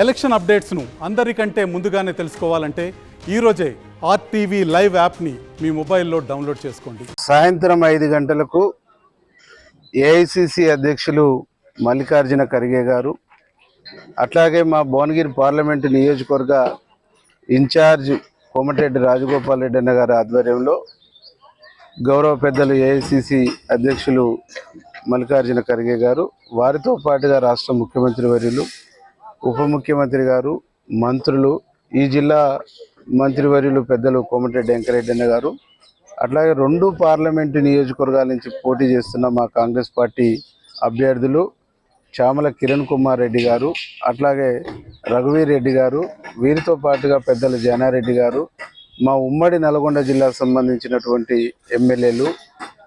Election అప్డేట్స్ను అందరికంటే ముందుగానే తెలుసుకోవాలంటే ఈరోజే ఆర్టీవీ లైవ్ యాప్ని మీ మొబైల్లో డౌన్లోడ్ చేసుకోండి. సాయంత్రం 5 గంటలకు ఏఐసిసి అధ్యక్షులు మల్లికార్జున ఖర్గే గారు, అట్లాగే మా భువనగిరి పార్లమెంటు నియోజకవర్గ ఇన్ఛార్జ్ కోమటిరెడ్డి రాజగోపాల్ రెడ్డి అన్న గారి ఆధ్వర్యంలో గౌరవ పెద్దలు ఏఐసిసి అధ్యక్షులు మల్లికార్జున ఖర్గే గారు, వారితో పాటుగా రాష్ట్ర ముఖ్యమంత్రి వర్యులు, ఉప ముఖ్యమంత్రి గారు, మంత్రులు, ఈ జిల్లా మంత్రివర్యులు పెద్దలు కోమటిరెడ్డి వెంకరెడ్డి అన్న గారు, అట్లాగే 2 పార్లమెంటు నియోజకవర్గాల నుంచి పోటీ చేస్తున్న మా కాంగ్రెస్ పార్టీ అభ్యర్థులు చామల కిరణ్ కుమార్ రెడ్డి గారు, అట్లాగే రఘువీర్ రెడ్డి గారు, వీరితో పాటుగా పెద్దలు జానారెడ్డి గారు, మా ఉమ్మడి నల్గొండ జిల్లాకు సంబంధించినటువంటి ఎమ్మెల్యేలు,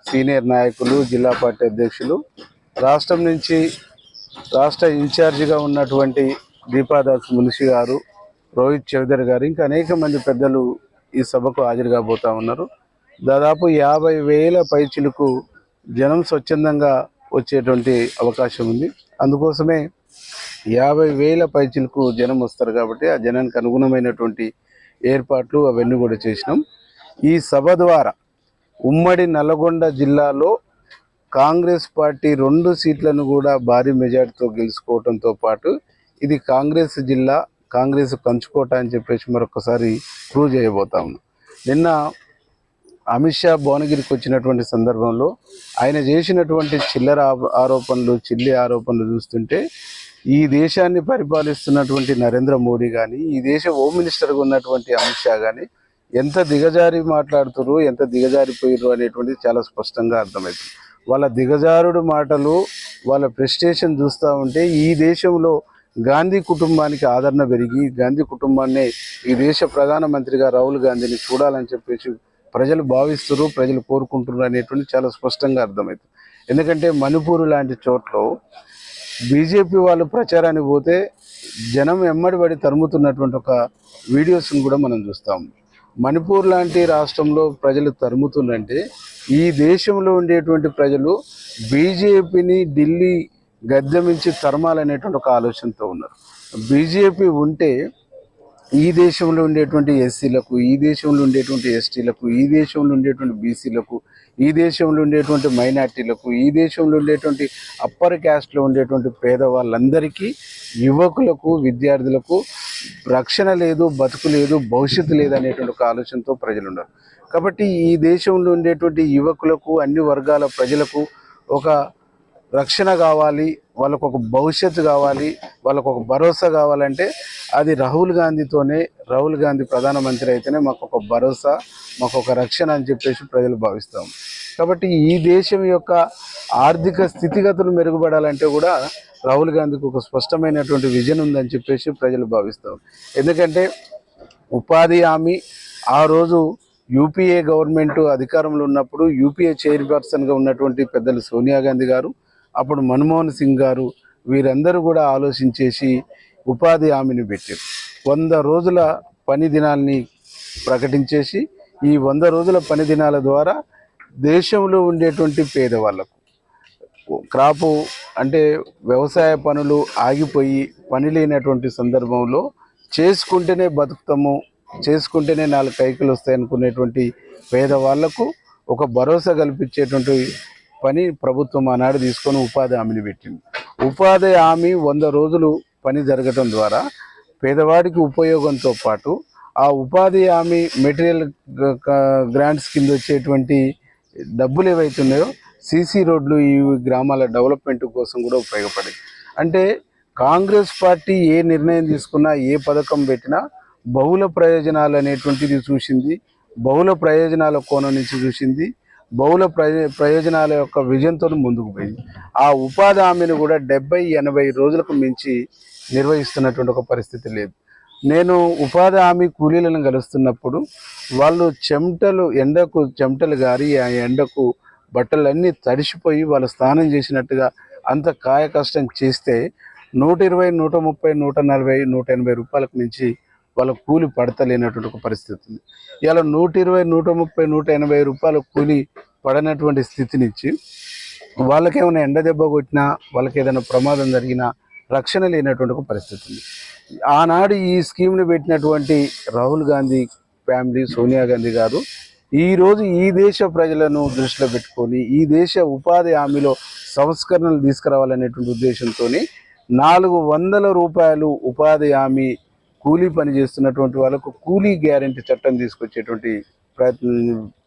సీనియర్ నాయకులు, జిల్లా పార్టీ అధ్యక్షులు, రాష్ట్రం నుంచి రాష్ట్ర ఇన్ఛార్జిగా ఉన్నటువంటి దీపాదాస్ మున్షి గారు, రోహిత్ చౌదరి గారు, ఇంకా అనేక మంది పెద్దలు ఈ సభకు హాజరు కాబోతా ఉన్నారు. దాదాపు 50,000 పైచిలకు జనం స్వచ్ఛందంగా వచ్చేటువంటి అవకాశం ఉంది. అందుకోసమే 50,000 పైచిలకు జనం వస్తారు కాబట్టి ఆ జనానికి అనుగుణమైనటువంటి ఏర్పాట్లు అవన్నీ కూడా చేసినాం. ఈ సభ ద్వారా ఉమ్మడి నల్గొండ జిల్లాలో కాంగ్రెస్ పార్టీ 2 సీట్లను కూడా భారీ మెజార్టీతో గెలుచుకోవడంతో పాటు ఇది కాంగ్రెస్ జిల్లా, కాంగ్రెస్ కంచుకోట అని చెప్పేసి మరొకసారి ప్రూవ్ చేయబోతా ఉన్నాం. నిన్న అమిత్ షా భువనగిరికి వచ్చినటువంటి సందర్భంలో ఆయన చేసినటువంటి చిల్లర ఆరోపణలు, చిల్లి ఆరోపణలు చూస్తుంటే ఈ దేశాన్ని పరిపాలిస్తున్నటువంటి నరేంద్ర మోడీ కానీ, ఈ దేశ హోమ్ మినిస్టర్గా ఉన్నటువంటి అమిత్ షా కానీ ఎంత దిగజారి మాట్లాడుతారు, ఎంత దిగజారిపోయారు అనేటువంటిది చాలా స్పష్టంగా అర్థమవుతుంది. వాళ్ళ దిగజారుడు మాటలు, వాళ్ళ ప్రెస్టేషన్ చూస్తూ ఉంటే ఈ దేశంలో గాంధీ కుటుంబానికి ఆదరణ పెరిగి, గాంధీ కుటుంబాన్ని ఈ దేశ ప్రధానమంత్రిగా రాహుల్ గాంధీని చూడాలని చెప్పేసి ప్రజలు భావిస్తున్నారు, ప్రజలు కోరుకుంటున్నారు అనేటువంటి చాలా స్పష్టంగా అర్థమవుతుంది. ఎందుకంటే మణిపూర్ లాంటి చోట్ల బీజేపీ వాళ్ళు ప్రచారానికి పోతే జనం ఎమ్మడి పడి తరుముతున్నటువంటి ఒక వీడియోస్ని కూడా మనం చూస్తాం. మణిపూర్ లాంటి రాష్ట్రంలో ప్రజలు తరుముతుందంటే ఈ దేశంలో ఉండేటువంటి ప్రజలు బీజేపీని ఢిల్లీ గద్దెమించి తరమాలనేటువంటి ఒక ఆలోచనతో ఉన్నారు. బీజేపీ ఉంటే ఈ దేశంలో ఉండేటువంటి ఎస్సీలకు, ఈ దేశంలో ఉండేటువంటి ఎస్టీలకు, ఈ దేశంలో ఉండేటువంటి బీసీలకు, ఈ దేశంలో ఉండేటువంటి మైనార్టీలకు, ఈ దేశంలో ఉండేటువంటి అప్పర్ క్యాస్ట్లో ఉండేటువంటి పేదవాళ్ళందరికీ, యువకులకు, విద్యార్థులకు రక్షణ లేదు, బతుకు లేదు, భవిష్యత్తు లేదు అనేటువంటి ఒక ఆలోచనతో ప్రజలు ఉన్నారు. కాబట్టి ఈ దేశంలో ఉండేటువంటి యువకులకు, అన్ని వర్గాల ప్రజలకు ఒక రక్షణ కావాలి, వాళ్ళకు ఒక భవిష్యత్తు కావాలి, వాళ్ళకు ఒక భరోసా కావాలంటే అది రాహుల్ గాంధీతోనే, రాహుల్ గాంధీ ప్రధానమంత్రి అయితేనే మాకు ఒక భరోసా, మాకు ఒక రక్షణ అని చెప్పేసి ప్రజలు భావిస్తాం. కాబట్టి ఈ దేశం యొక్క ఆర్థిక స్థితిగతులు మెరుగుపడాలంటే కూడా రాహుల్ గాంధీకి ఒక స్పష్టమైనటువంటి విజన్ ఉందని చెప్పేసి ప్రజలు భావిస్తాం. ఎందుకంటే ఉపాధి హామీ ఆ రోజు యూపీఏ గవర్నమెంట్ అధికారంలో ఉన్నప్పుడు యూపీఏ చైర్పర్సన్గా ఉన్నటువంటి పెద్దలు సోనియా గాంధీ గారు, అప్పుడు మన్మోహన్ సింగ్ గారు, వీరందరూ కూడా ఆలోచించేసి ఉపాధి హామీని పెట్టారు. 100 రోజుల పని దినాల్ని ప్రకటించేసి ఈ 100 రోజుల పని దినాల ద్వారా దేశంలో ఉండేటువంటి పేదవాళ్లకు క్రాపు అంటే వ్యవసాయ పనులు ఆగిపోయి పని లేనటువంటి సందర్భంలో చేసుకుంటేనే బతుకుతాము, చేసుకుంటేనే 4 కైకులు వస్తాయి అనుకునేటువంటి పేదవాళ్లకు ఒక భరోసా కల్పించేటువంటి పని ప్రభుత్వం ఆనాడు తీసుకొని ఉపాధి హామీని పెట్టింది. ఉపాధి హామీ 100 రోజులు పని జరగటం ద్వారా పేదవాడికి ఉపయోగంతో పాటు ఆ ఉపాధి హామీ మెటీరియల్ గ్రాంట్స్ కింద వచ్చేటువంటి డబ్బులు ఏవైతున్నాయో సీసీ రోడ్లు ఈ గ్రామాల డెవలప్మెంట్ కోసం కూడా ఉపయోగపడాయి. అంటే కాంగ్రెస్ పార్టీ ఏ నిర్ణయం తీసుకున్నా, ఏ పథకం పెట్టినా బహుళ ప్రయోజనాలు అనేటువంటిది చూసింది, బహుళ ప్రయోజనాల కోణం నుంచి చూసింది, బహుళ ప్రయోజనాల యొక్క విజన్తో ముందుకు పోయింది. ఆ ఉపాధి హామీని కూడా 70-80 రోజులకు మించి నిర్వహిస్తున్నటువంటి ఒక పరిస్థితి లేదు. నేను ఉపాధి హామీ కూలీలను కలుస్తున్నప్పుడు వాళ్ళు ఎండకు చెమటలు గారి, ఆ ఎండకు బట్టలన్నీ తడిసిపోయి వాళ్ళు స్నానం చేసినట్టుగా అంత కాయ కష్టం చేస్తే 120, 130, 140, 180 రూపాయలకు మించి వాళ్ళ కూలి పడతలేనటువంటి ఒక పరిస్థితి ఉంది. ఇలా 120, 130, 180 రూపాయల కూలి పడనటువంటి స్థితి నుంచి వాళ్ళకేమైనా ఎండ దెబ్బ కొట్టినా, వాళ్ళకి ఏదైనా ప్రమాదం జరిగినా రక్షణ లేనటువంటి ఒక పరిస్థితి ఉంది. ఆనాడు ఈ స్కీమ్ని పెట్టినటువంటి రాహుల్ గాంధీ ఫ్యామిలీ, సోనియా గాంధీ గారు ఈరోజు ఈ దేశ ప్రజలను దృష్టిలో పెట్టుకొని ఈ దేశ ఉపాధి హామీలో సంస్కరణలు తీసుకురావాలనేటువంటి ఉద్దేశంతో 400 రూపాయలు ఉపాధి హామీ కూలీ పని చేస్తున్నటువంటి వాళ్ళకు కూలీ గ్యారెంటీ చట్టం తీసుకొచ్చేటువంటి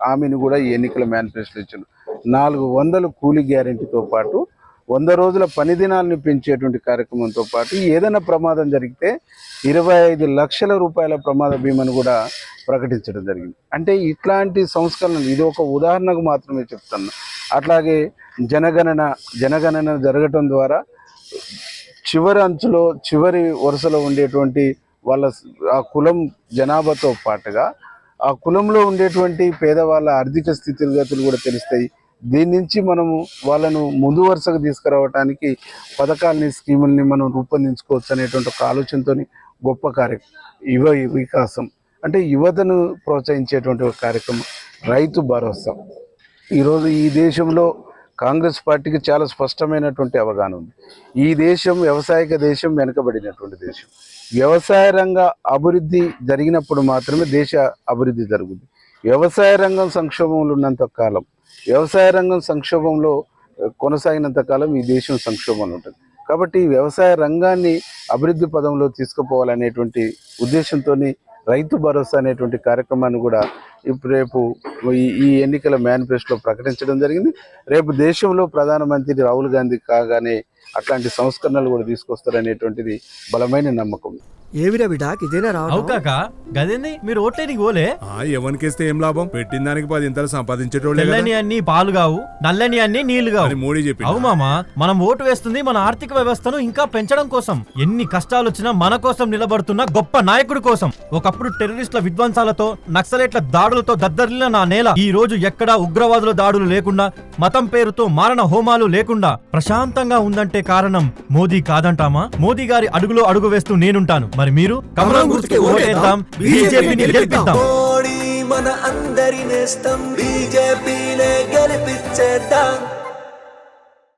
హామీని కూడా ఈ ఎన్నికల మేనిఫెస్టోలో ఇచ్చారు. 400 కూలీ గ్యారెంటీతో పాటు 100 రోజుల పని దినాలను పెంచేటువంటి కార్యక్రమంతో పాటు ఏదైనా ప్రమాదం జరిగితే 25 లక్షల రూపాయల ప్రమాద బీమాను కూడా ప్రకటించడం జరిగింది. అంటే ఇట్లాంటి సంస్కరణలు ఇది ఒక ఉదాహరణకు మాత్రమే చెప్తున్నా. అట్లాగే జనగణన జరగటం ద్వారా చివరి అంచులో చివరి వరుసలో ఉండేటువంటి వాళ్ళ ఆ కులం జనాభాతో పాటుగా ఆ కులంలో ఉండేటువంటి పేదవాళ్ళ ఆర్థిక స్థితిగతులు కూడా తెలుస్తాయి. దీని నుంచి మనము వాళ్ళను ముందు వరుసకు తీసుకురావడానికి పథకాలని, స్కీముల్ని మనం రూపొందించుకోవచ్చు అనేటువంటి ఒక ఆలోచనతో గొప్ప కార్యక్రమం వికాసం అంటే యువతను ప్రోత్సహించేటువంటి ఒక కార్యక్రమం రైతు భరోసా. ఈరోజు ఈ దేశంలో కాంగ్రెస్ పార్టీకి చాలా స్పష్టమైనటువంటి అవగాహన ఉంది. ఈ దేశం వ్యవసాయక దేశం, వెనుకబడినటువంటి దేశం. వ్యవసాయ రంగ అభివృద్ధి జరిగినప్పుడు మాత్రమే దేశ అభివృద్ధి జరుగుతుంది. వ్యవసాయ రంగం సంక్షోభంలో ఉన్నంత కాలం, వ్యవసాయ రంగం సంక్షోభంలో కొనసాగినంత కాలం ఈ దేశం సంక్షోభంలో ఉంటుంది. కాబట్టి వ్యవసాయ రంగాన్ని అభివృద్ధి పదంలో తీసుకుపోవాలనేటువంటి ఉద్దేశంతో రైతు భరోసా అనేటువంటి కార్యక్రమాన్ని కూడా రేపు ఈ ఎన్నికల మేనిఫెస్టోలో ప్రకటించడం జరిగింది. రేపు దేశంలో ప్రధానమంత్రి రాహుల్ గాంధీ కాగానే అట్లాంటి సంస్కరణలు కూడా తీసుకొస్తారనేటువంటిది బలమైన నమ్మకం. ఏవిరా బిడాక్ ఇదేనా రావు కాక గదేంది మీరు ఓట్లేనికి పోలే ఎవరికేస్తే ఏం లాభం? పెట్టిన దానికి 10 ఇంతలు సంపాదించేటోళ్ళే కదా. తెల్లని అన్ని పాలు కావు, నల్లని అన్ని నీళ్లు కావు. మోడీ చెప్పి అవు మామా, మనం ఓటు వేస్తుంది మన ఆర్థిక వ్యవస్థను ఇంకా పెంచడం కోసం. ఎన్ని కష్టాలు వచ్చినా మన కోసం నిలబడుతున్న గొప్ప నాయకుడి కోసం. ఒకప్పుడు టెర్రరిస్టుల విధ్వంసాలతో, నక్సలైట్ల దాడులతో దద్దరిల్లిన నా నేల ఈ రోజు ఎక్కడా ఉగ్రవాదుల దాడులు లేకుండా, మతం పేరుతో మారణ హోమాలు లేకుండా ప్రశాంతంగా ఉందంటే కారణం మోదీ కాదంటామా? మోదీ గారి అడుగులో అడుగు వేస్తూ నేనుంటాను. మరి మీరు కమలం గుర్తుకి ఓటేద్దాం, బీజేపీని గెలిపిద్దాం. మోడీ మన అందరి నేస్తం, బీజేపీనే గెలిపించేద్దాం.